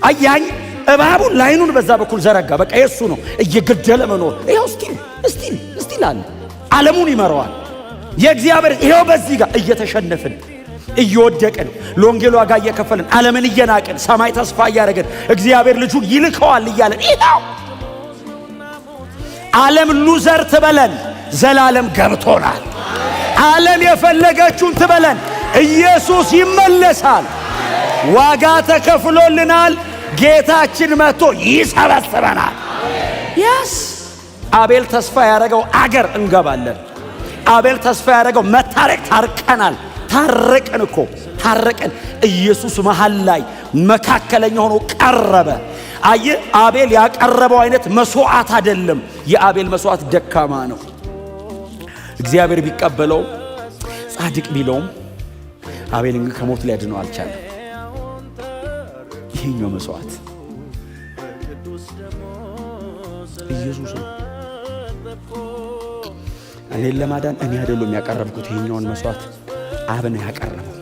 አያኝ እባቡን ላይኑን በዛ በኩል ዘረጋ። በቃ የሱ ነው እየገደለ መኖር። ይሄው እስቲል አለ ዓለሙን ይመራዋል። የእግዚአብሔር ይሄው በዚህ ጋር እየተሸነፍን እየወደቅን ለወንጌሉ ዋጋ እየከፈልን ዓለምን እየናቅን ሰማይ ተስፋ እያደረግን እግዚአብሔር ልጁን ይልከዋል እያለን ይሄው ዓለም ሉዘር ትበለን ዘላለም ገብቶናል። ዓለም የፈለገችውን ትበለን ኢየሱስ ይመለሳል። ዋጋ ተከፍሎልናል። ጌታችን መጥቶ ይሰበስበናል። ያስ አቤል ተስፋ ያደረገው አገር እንገባለን። አቤል ተስፋ ያደረገው መታረቅ ታርቀናል። ታረቀን እኮ ታረቀን። ኢየሱስ መሃል ላይ መካከለኛ ሆኖ ቀረበ። አየ አቤል ያቀረበው አይነት መስዋዕት አይደለም። የአቤል መስዋዕት ደካማ ነው። እግዚአብሔር ቢቀበለው ጻድቅ ቢለውም አቤልን ግን ከሞት ሊያድነው አልቻለም። ይሄኛው መስዋዕት ኢየሱስ ነው። እኔን ለማዳን እኔ አይደለም ያቀረብኩት። ይሄኛውን መስዋዕት አብ ነው ያቀረበው።